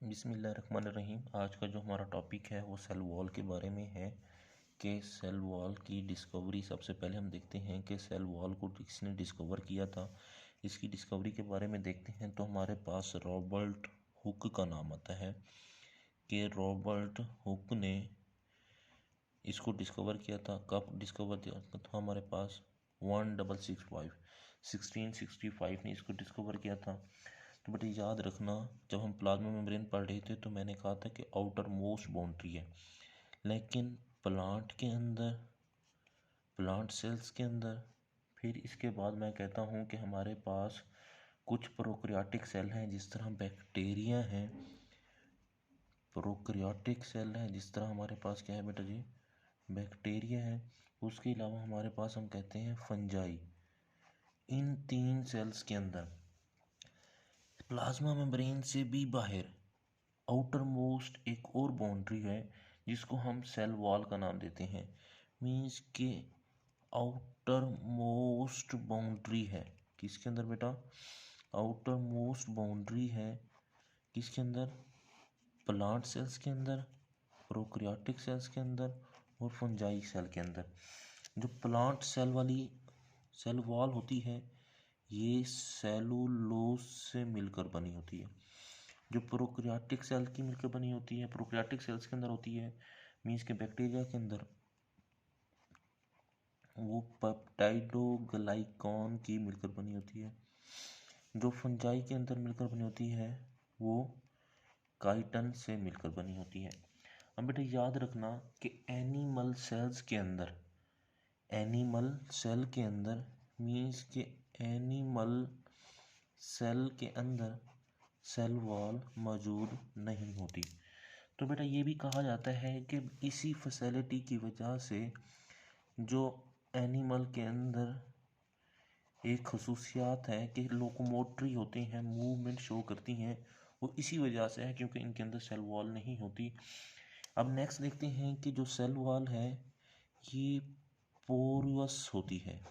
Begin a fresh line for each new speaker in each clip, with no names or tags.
बिस्मिल्लाहिर्रहमानिर्रहीम। आज का जो हमारा टॉपिक है वो सेल वॉल के बारे में है कि सेल वॉल की डिस्कवरी। सबसे पहले हम देखते हैं कि सेल वॉल को किसने डिस्कवर किया था। इसकी डिस्कवरी के बारे में देखते हैं तो हमारे पास रॉबर्ट हुक का नाम आता है कि रॉबर्ट हुक ने इसको डिस्कवर किया था। कब डिस्कवर किया था? हमारे पास 1665 ने इसको डिस्कवर किया था। तो बेटा याद रखना, जब हम प्लाज्मा मेम्ब्रेन पढ़ रहे थे तो मैंने कहा था कि आउटर मोस्ट बाउंड्री है, लेकिन प्लांट के अंदर, प्लांट सेल्स के अंदर, फिर इसके बाद मैं कहता हूँ कि हमारे पास कुछ प्रोकैरियोटिक सेल हैं, जिस तरह बैक्टीरिया हैं। प्रोकैरियोटिक सेल हैं जिस तरह हमारे पास क्या है बेटा जी, बैक्टीरिया है। उसके अलावा हमारे पास हम कहते हैं फंजाई। इन तीन सेल्स के अंदर प्लाज्मा मेम्ब्रेन से भी बाहर आउटर मोस्ट एक और बाउंड्री है जिसको हम सेल वॉल का नाम देते हैं। मीन्स के आउटर मोस्ट बाउंड्री है किसके अंदर बेटा? आउटर मोस्ट बाउंड्री है किसके अंदर? प्लांट सेल्स के अंदर, प्रोकैरियोटिक सेल्स के अंदर और फंजाई सेल के अंदर। जो प्लांट सेल वाली सेल वॉल होती है ये सेलुलोज से मिलकर बनी होती है। जो प्रोकैरियोटिक सेल की मिलकर बनी होती है, प्रोकैरियोटिक सेल्स के अंदर होती है, मीन्स के बैक्टीरिया के अंदर, वो पेप्टाइडोग्लाइकॉन की मिलकर बनी होती है। जो फंजाई के अंदर मिलकर बनी होती है वो काइटन से मिलकर बनी होती है। अब बेटा याद रखना कि एनिमल सेल्स के अंदर, एनिमल सेल के अंदर मीन्स के एनिमल सेल के अंदर सेल वॉल मौजूद नहीं होती। तो बेटा ये भी कहा जाता है कि इसी फैसिलिटी की वजह से जो एनिमल के अंदर एक खसूसियात है कि लोकोमोटरी होते हैं, मूवमेंट शो करती हैं, वो इसी वजह से है क्योंकि इनके अंदर सेल वॉल नहीं होती। अब नेक्स्ट देखते हैं कि जो सेल वॉल है ये पोरस होती है,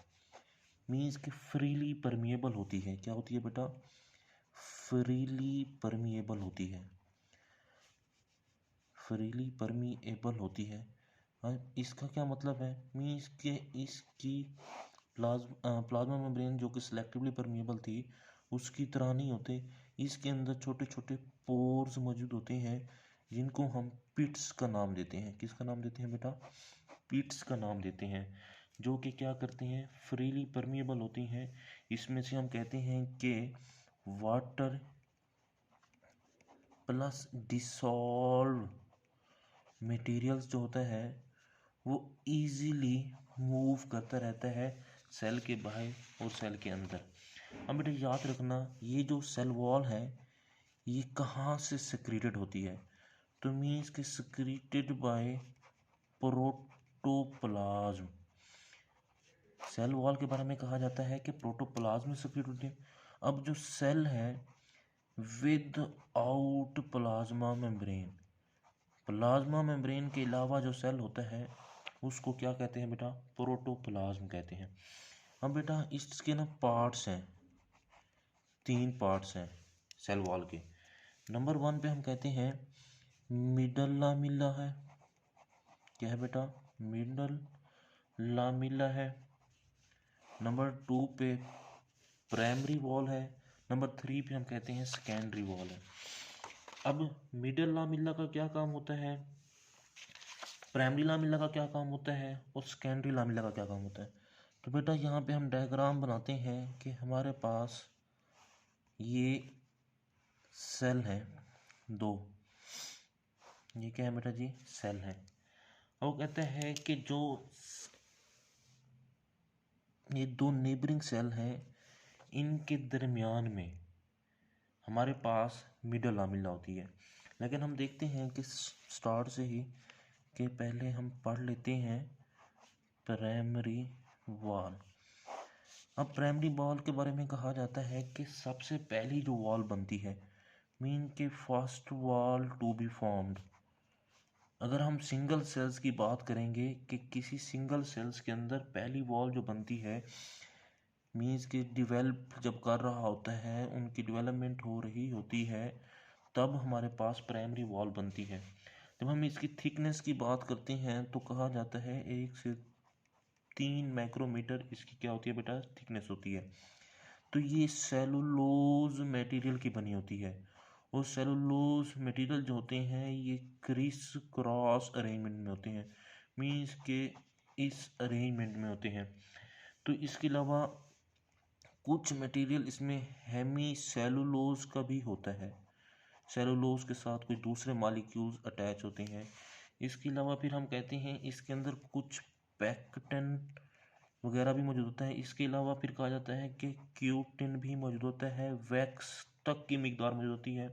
मीन्स कि फ्रीली परमिएबल होती है। क्या होती है बेटा? फ्रीली परमिएबल होती है, फ्रीली परमिएबल होती है। इसका क्या मतलब है? मीन्स कि इसकी प्लाज्मा मेम्ब्रेन जो कि सिलेक्टिवली परमिएबल थी उसकी तरह नहीं होते। इसके अंदर छोटे छोटे पोर्स मौजूद होते हैं जिनको हम पिट्स का नाम देते हैं। किसका नाम देते हैं बेटा? पिट्स का नाम देते हैं, जो कि क्या करते हैं? फ्रीली परमिएबल होती हैं। इसमें से हम कहते हैं कि वाटर प्लस डिसॉल्व मटेरियल्स जो होता है वो इजीली मूव करता रहता है सेल के बाहर और सेल के अंदर। अब बेटा याद रखना ये जो सेल वॉल है ये कहाँ से सिक्रीटेड होती है? तो मीन्स कि secreted by protoplasm. Cell wall के बारे में कहा जाता है कि प्रोटोप्लाज्म में सिक्रीट होती है। अब जो सेल है with out plasma membrane, plasma membrane के अलावा जो सेल होता है उसको क्या कहते हैं बेटा? प्रोटोप्लाज्म कहते हैं। अब बेटा इसके ना पार्ट्स हैं, तीन पार्ट्स हैं सेल वॉल के। नंबर 1 पे हम कहते हैं मिडल लामिला है। क्या है बेटा? मिडल लामिला है। नंबर 2 पे प्राइमरी वॉल है। नंबर 3 पे हम कहते हैं सेकेंडरी वॉल है। अब मिडल लामिला का क्या काम होता है, प्राइमरी लामिला का क्या काम होता है और सेकेंडरी लामिला का क्या काम होता है? तो बेटा यहाँ पे हम डायग्राम बनाते हैं कि हमारे पास ये सेल है दो, ये क्या है बेटा जी? सेल है। वो कहते हैं कि जो ये दो नेबरिंग सेल हैं इनके दरमियान में हमारे पास मिडल लामिला होती है। लेकिन हम देखते हैं कि स्टार्ट से ही कि पहले हम पढ़ लेते हैं प्राइमरी वॉल। अब प्राइमरी वॉल के बारे में कहा जाता है कि सबसे पहली जो वॉल बनती है, मीन के first wall to be formed. अगर हम सिंगल सेल्स की बात करेंगे कि किसी सिंगल सेल्स के अंदर पहली वॉल जो बनती है, मीन्स कि डिवेल्प जब कर रहा होता है, उनकी डेवलपमेंट हो रही होती है, तब हमारे पास प्राइमरी वॉल बनती है। जब हम इसकी थिकनेस की बात करते हैं तो कहा जाता है 1 से 3 माइक्रोमीटर इसकी क्या होती है बेटा, थिकनेस होती है। तो ये सेलुलोज मटेरियल की बनी होती है, और सेलुलोज मटेरियल जो होते हैं ये क्रिस क्रॉस अरेंजमेंट में होते हैं, मीन्स के इस अरेंजमेंट में होते हैं। तो इसके अलावा कुछ मटेरियल इसमें हेमी सेलुलोज का भी होता है, सेलुलोज के साथ कुछ दूसरे मॉलिक्यूल्स अटैच होते हैं। इसके अलावा फिर हम कहते हैं इसके अंदर कुछ पैक्टिन वगैरह भी मौजूद होता है। इसके अलावा फिर कहा जाता है कि क्यूटिन भी मौजूद होता है, वैक्स तक की मिकदार मौजूद होती है।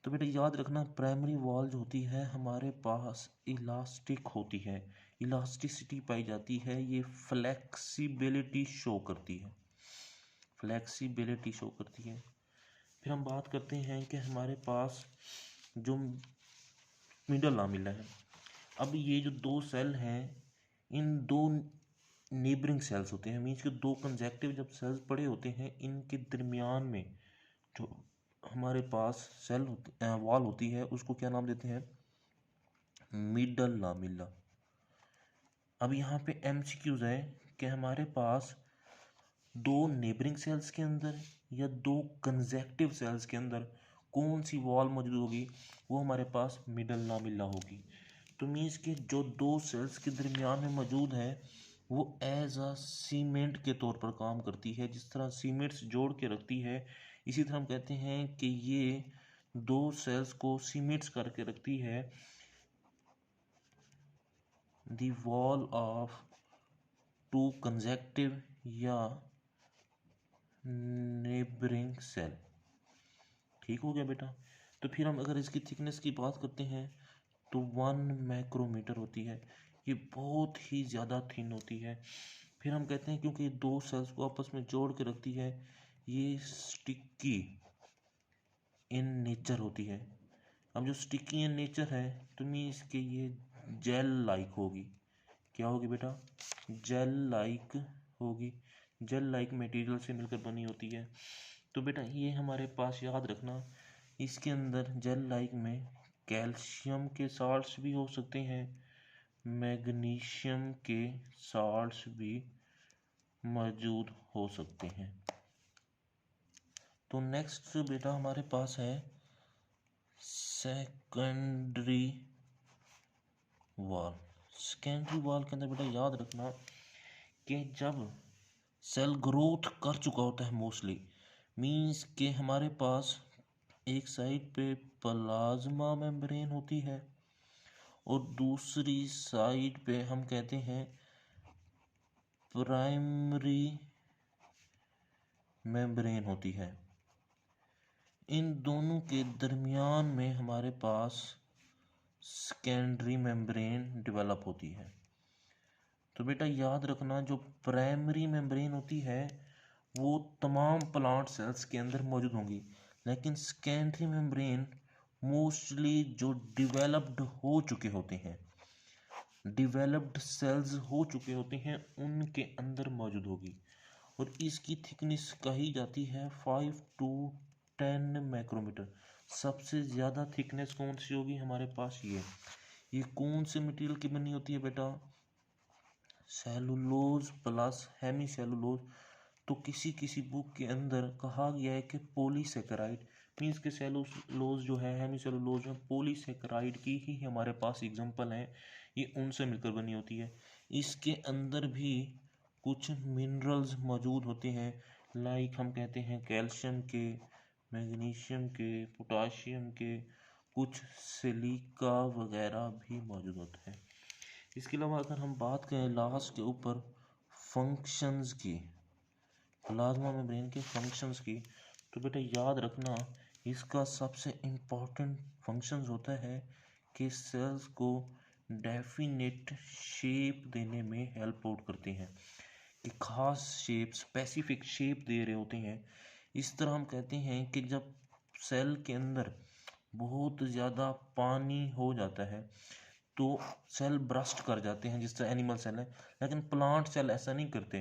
तो बेटा याद रखना, प्राइमरी वॉल जो होती है हमारे पास इलास्टिक होती है, इलास्टिसिटी पाई जाती है, ये फ्लेक्सिबिलिटी शो करती है, फ्लेक्सिबिलिटी शो करती है। फिर हम बात करते हैं कि हमारे पास जो मिडल लामिला है। अब ये जो दो सेल हैं, इन दो नेबरिंग सेल्स होते हैं, मीन्स के दो कंजेक्टिव जब सेल्स पड़े होते हैं, इनके दरमियान में जो हमारे पास सेल वॉल होती है उसको क्या नाम देते हैं, मिडल लामिला। अब यहाँ पे एमसीक्यूज है कि हमारे पास दो नेबरिंग सेल्स के अंदर या दो कंजेक्टिव सेल्स के अंदर कौन सी वॉल मौजूद होगी, वो हमारे पास मिडल लामिला होगी। तो मीन्स कि जो दो सेल्स के दरमियान में मौजूद है वो एज अ सीमेंट के तौर पर काम करती है, जिस तरह सीमेंट्स जोड़ के रखती है, इसी तरह हम कहते हैं कि ये दो सेल्स को सीमेंट्स करके रखती है, the wall of to conjunctive या नेबरिंग सेल। ठीक हो गया बेटा। तो फिर हम अगर इसकी थिकनेस की बात करते हैं तो 1 माइक्रोमीटर होती है, ये बहुत ही ज़्यादा थिन होती है। फिर हम कहते हैं क्योंकि ये दो सेल्स को आपस में जोड़ के रखती है, ये स्टिकी इन नेचर होती है। अब जो स्टिकी इन नेचर है तो मीन्स के ये जेल लाइक होगी, क्या होगी बेटा, जेल लाइक होगी, जेल लाइक मटेरियल से मिलकर बनी होती है। तो बेटा ये हमारे पास याद रखना, इसके अंदर जेल लाइक में कैल्शियम के साल्ट्स भी हो सकते हैं, मैग्नीशियम के साल्ट्स भी मौजूद हो सकते हैं। तो नेक्स्ट बेटा हमारे पास है सेकेंडरी वॉल। सेकेंडरी वॉल के अंदर बेटा याद रखना कि जब सेल ग्रोथ कर चुका होता है मोस्टली, मीन्स के हमारे पास एक साइड पे प्लाज्मा मेम्ब्रेन होती है और दूसरी साइड पे हम कहते हैं प्राइमरी मेम्ब्रेन होती है। इन दोनों के दरमियान में हमारे पास सेकेंडरी मेम्ब्रेन डेवलप होती है। तो बेटा याद रखना, जो प्राइमरी मेम्ब्रेन होती है वो तमाम प्लांट सेल्स के अंदर मौजूद होंगी, लेकिन सेकेंडरी मेम्ब्रेन मोस्टली जो डिवेलप्ड हो चुके होते हैं, डिवेलप्ड सेल्स हो चुके होते हैं, उनके अंदर मौजूद होगी, और इसकी थिकनेस कही जाती है 5 to 10 माइक्रोमीटर। सबसे ज़्यादा थिकनेस कौन सी होगी हमारे पास, ये कौन से मटेरियल की बनी होती है बेटा, सेलुलोज प्लस हेमी सेलुलोज। तो किसी किसी बुक के अंदर कहा गया है कि पॉलीसेकेराइड, मीन्स के सेलुलोज जो है हेमी सेलुलोज में पॉलीसेकेराइड की ही हमारे पास एग्जांपल है, ये उनसे मिलकर बनी होती है। इसके अंदर भी कुछ मिनरल्स मौजूद होते हैं, लाइक हम कहते हैं कैल्शियम के, मैग्नीशियम के, पोटाशियम के, कुछ सिलिका वगैरह भी मौजूद होते हैं। इसके अलावा अगर हम बात करें लास्ट के ऊपर फंक्शंस की, प्लाज्मा मेम्ब्रेन के फंक्शंस की, तो बेटा याद रखना इसका सबसे इम्पोर्टेंट फंक्शंस होता है कि सेल्स को डेफिनेट शेप देने में हेल्प आउट करते हैं, कि खास शेप, स्पेसिफिक शेप दे रहे होते हैं। इस तरह हम कहते हैं कि जब सेल के अंदर बहुत ज़्यादा पानी हो जाता है तो सेल ब्रस्ट कर जाते हैं, जिस तरह एनिमल सेल है, लेकिन प्लांट सेल ऐसा नहीं करते।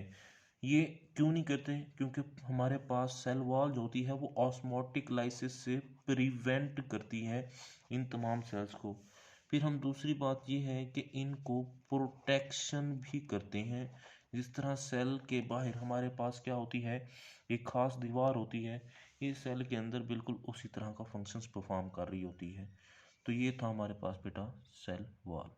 ये क्यों नहीं करते? क्योंकि हमारे पास सेल वॉल जो होती है वो ऑस्मोटिक लाइसिस से प्रिवेंट करती है इन तमाम सेल्स को। फिर हम दूसरी बात ये है कि इनको प्रोटेक्शन भी करते हैं। जिस तरह सेल के बाहर हमारे पास क्या होती है, एक खास दीवार होती है, ये सेल के अंदर बिल्कुल उसी तरह का फंक्शंस परफॉर्म कर रही होती है। तो ये था हमारे पास बेटा सेल वॉल।